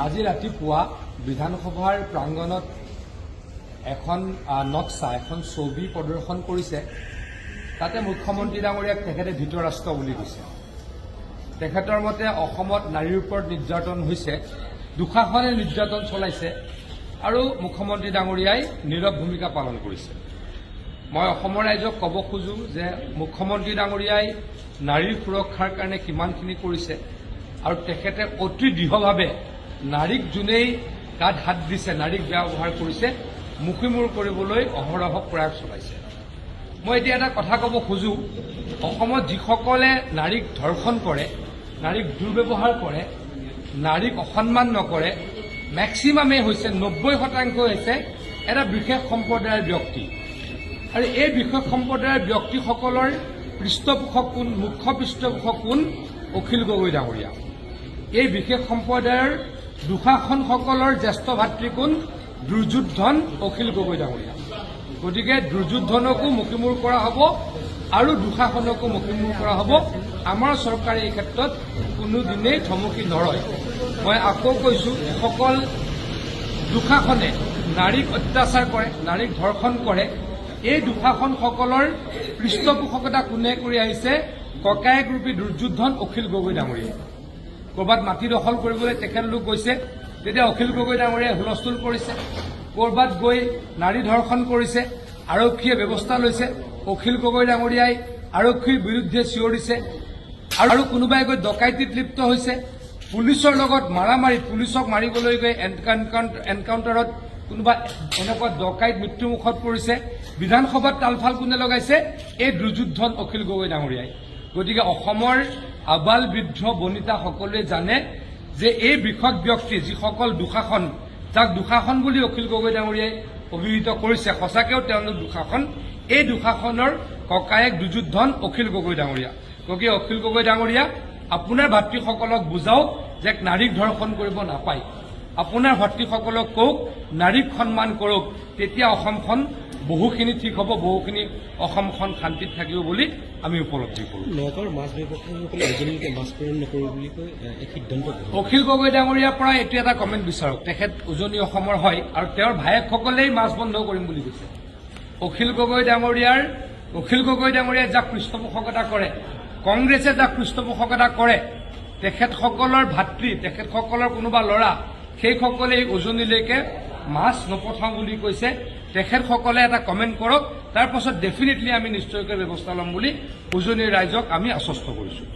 আজি ৰাতিপুৱা বিধানসভাৰ প্ৰাংগণত এখন নক্সা এখন ছবি প্ৰদৰ্শন কৰিছে। তাতে মুখ্যমন্ত্ৰী ডাঙৰীয়াক তেখেতে ধৃতৰাষ্ট্ৰ বুলি কৈছে। তেখেতৰ মতে অসমত নাৰীৰ ওপৰত নিৰ্যাতন হৈছে, দুঃশাসনে নিৰ্যাতন চলাইছে আৰু মুখ্যমন্ত্ৰী ডাঙৰীয়াই নীৰৱ ভূমিকা পালন কৰিছে। মই অসমৰ ৰাইজক ক'ব খোজো যে মুখ্যমন্ত্ৰী ডাঙৰীয়াই নাৰীৰ সুৰক্ষাৰ কাৰণে কিমানখিনি কৰিছে আৰু তেখেতে অতি দৃঢ়ভাৱে নাৰীক যোনেই গাত হাত দিছে, নাৰীক ব্যৱহাৰ কৰিছে, মুখিমূৰ কৰিবলৈ অহৰহ প্ৰয়াস চলাইছে। মই এতিয়া এটা কথা ক'ব খোজো, অসমত যিসকলে নাৰীক ধৰ্ষণ কৰে, নাৰীক দুৰ্ব্যৱহাৰ কৰে, নাৰীক অসন্মান নকৰে, মেক্সিমামেই হৈছে 90% হৈছে এটা বিশেষ সম্প্ৰদায়ৰ ব্যক্তি। আৰু এই বিশেষ সম্প্ৰদায়ৰ ব্যক্তিসকলৰ পৃষ্ঠপোষক কোন, মুখ্য পৃষ্ঠপোষক কোন? অখিল গগৈ ডাঙৰীয়া। এই বিশেষ সম্প্ৰদায়ৰ দুঃশাসনসকলৰ জ্যেষ্ঠ ভাতৃ কোন? দুৰ্যোধন অখিল গগৈ ডাঙৰীয়া। গতিকে দুৰ্যোধনকো মুখিমূৰ কৰা হ'ব আৰু দুঃশাসনকো মুখিমূৰ কৰা হ'ব। আমাৰ চৰকাৰে এই ক্ষেত্ৰত কোনোদিনেই থমকি নৰয়। মই আকৌ কৈছো, যিসকল দুঃশাসনে নাৰীক অত্যাচাৰ কৰে, নাৰীক ধৰ্ষণ কৰে, এই দুঃশাসনসকলৰ পৃষ্ঠপোষকতা কোনে কৰি আহিছে? ককায়েকৰূপী দুৰ্যোধন অখিল গগৈ ডাঙৰীয়া। ক'ৰবাত মাটি দখল কৰিবলৈ তেখেতলোক গৈছে, তেতিয়া অখিল গগৈ ডাঙৰীয়াই হুলস্থুল কৰিছে। ক'ৰবাত গৈ নাৰী ধৰ্ষণ কৰিছে, আৰক্ষীয়ে ব্যৱস্থা লৈছে, অখিল গগৈ ডাঙৰীয়াই আৰক্ষীৰ বিৰুদ্ধে চিঞৰিছে। আৰু কোনোবাই গৈ ডকাইতিত লিপ্ত হৈছে, পুলিচৰ লগত মাৰামাৰি, পুলিচক মাৰিবলৈ গৈ এনকাউণ্টাৰত কোনোবা এনেকুৱা ডকাইত মৃত্যুমুখত পৰিছে। বিধানসভাত তালফাল কোনে লগাইছে? এই দুৰ্যোধন অখিল গগৈ ডাঙৰীয়াই। গতিকে অসমৰ আবাল বৃদ্ধ বনিতা সকলোৱে জানে যে এই বিশদ ব্যক্তি, যিসকল দুঃশাসন, যাক দুঃশাসন বুলি অখিল গগৈ ডাঙৰীয়াই অভিহিত কৰিছে, সঁচাকৈও তেওঁলোক দুঃশাসন। এই দুঃশাসনৰ ককায়েক দুৰ্যোধন অখিল গগৈ ডাঙৰীয়া। গতিকে অখিল গগৈ ডাঙৰীয়া, আপোনাৰ ভাতৃসকলক বুজাওক যে নাৰীক ধৰ্ষণ কৰিব নাপায়। আপোনাৰ ভাতৃসকলক কওক নাৰীক সন্মান কৰক, তেতিয়া অসমখন বহুখিনি ঠিক হ'ব, বহুখিনি অসমখন শান্তিত থাকিব বুলি আমি উপলব্ধি কৰোঁ। নগাঁৱৰ মাছ ব্যৱসায়ীসকলে এজনীকে মাছ প্ৰেৰণ নকৰোঁ বুলি কৈ এই সিদ্ধান্ত। অখিল গগৈ ডাঙৰীয়াৰ পৰা এইটো এটা কমেণ্ট বিচাৰক। তেখেত উজনি অসমৰ হয় আৰু তেওঁৰ ভায়েকসকলেই মাছ বন্ধ কৰিম বুলি কৈছে। অখিল গগৈ ডাঙৰীয়াই যাক পৃষ্ঠপোষকতা কৰে, কংগ্ৰেছে যাক পৃষ্ঠপোষকতা কৰে, তেখেতসকলৰ ভাতৃ, তেখেতসকলৰ কোনোবা ল'ৰা, সেইসকলে উজনিলৈকে মাছ নপঠাওঁ বুলি কৈছে। তেখেতসকলে এটা কমেণ্ট কৰক, তাৰ পাছত ডেফিনেটলি আমি নিশ্চয়কৈ ব্যৱস্থা ল'ম বুলি উজনিৰ ৰাইজক আমি আশ্বস্ত কৰিছোঁ।